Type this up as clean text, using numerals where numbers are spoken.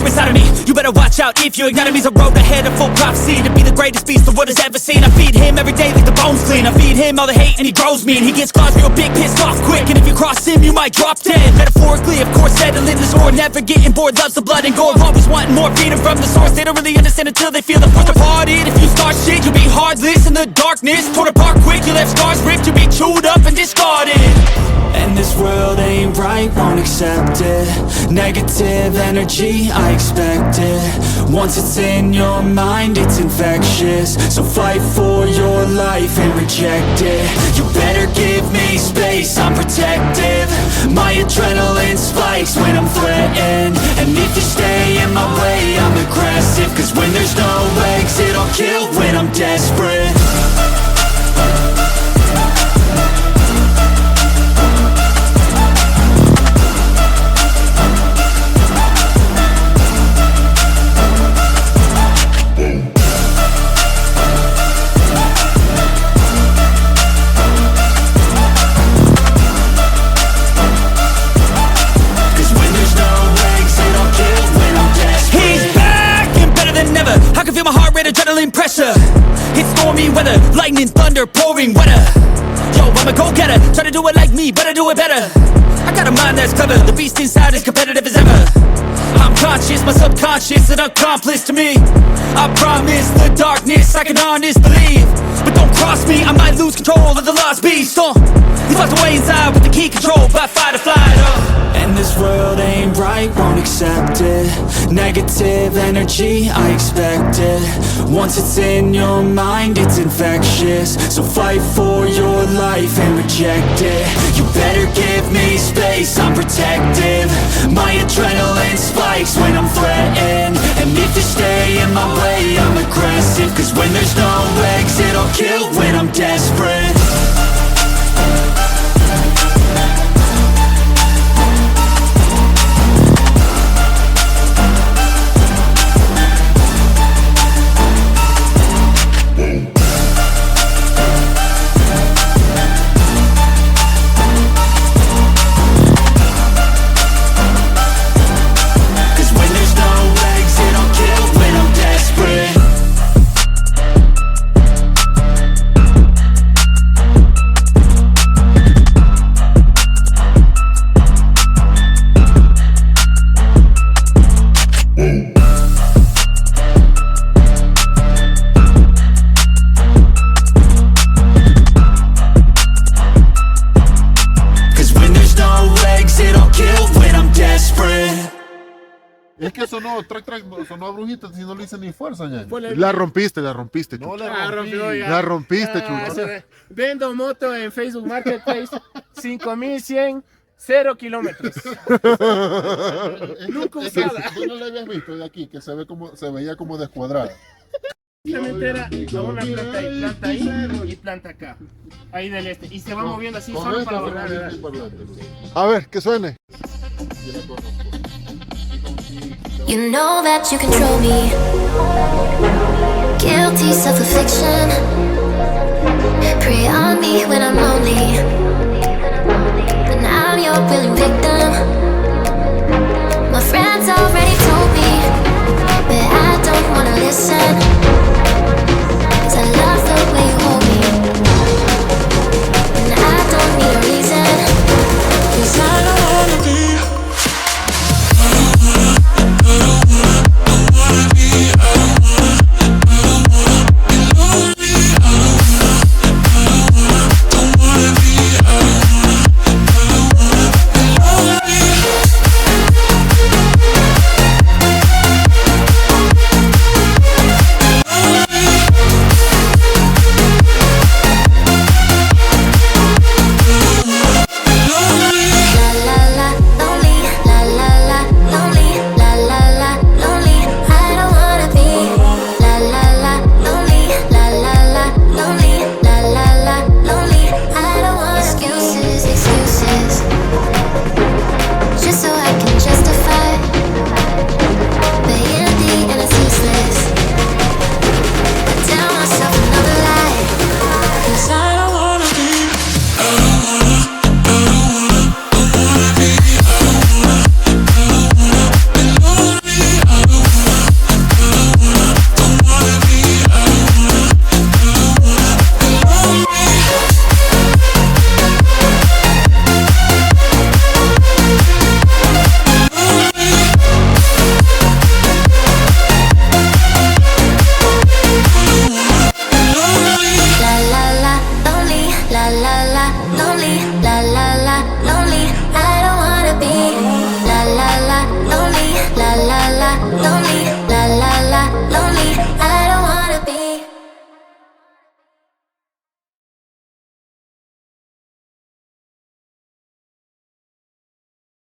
inside of me. You better watch out if you ignite me. A road ahead of full prophecy to be the greatest beast the world has ever seen. I feed him every day like the bones clean. I feed him all the hate and he grows me. And he gets claws real big, pissed off quick. And if you cross him, you might drop dead. Metaphorically, of course, settling the sword. Never getting bored, loves the blood and gore. Always wanting more freedom from the source. They don't really understand until they feel the force departed. If you start shit, you'll be heartless in the darkness. Torn apart quick, you left scars ripped. You'll be chewed up and discarded. And this world ain't right, won't accept it. Negative energy, I expect it. Once it's in your mind, it's infectious. So fight for your life and reject it. You better give me space, I'm protective. My adrenaline spikes when I'm threatened. And if you stay in my way, I'm aggressive. Cause when there's no exit, I'll kill when I'm desperate. Adrenaline pressure, it's stormy weather, lightning, thunder, pouring weather. Yo, I'm a go-getter, try to do it like me, but I do it better. I got a mind that's clever, the beast inside is competitive as ever. I'm conscious, my subconscious, an accomplice to me. I promise the darkness, I can honest believe. But don't cross me, I might lose control of the lost beast. He's locked away inside with the key controlled by fight or flight. And this world ain't right, won't accept it. Negative energy, I expect it. Once it's in your mind, it's infectious. So fight for your life and reject it. You better give me space, I'm protective. My adrenaline spikes when I'm threatened. And if you stay in my way, I'm aggressive. Cause when there's no exit, I'll kill when I'm desperate. Es que sonó, sonó a brujita, si no le hice ni fuerza, ñaño. La rompiste, chulo. No La rompiste, chulo. Vendo moto en Facebook Marketplace, 5100, 0 kilómetros. Nunca usada. ¿Tú no la habías visto de aquí? Que se veía como descuadrada. Simplemente era una planta ahí y planta acá. Ahí del este. Y se va moviendo así solo para volar. A ver, que suene. You know that you control me. Guilty self-affliction. Prey on me when I'm lonely. But now I'm your willing victim.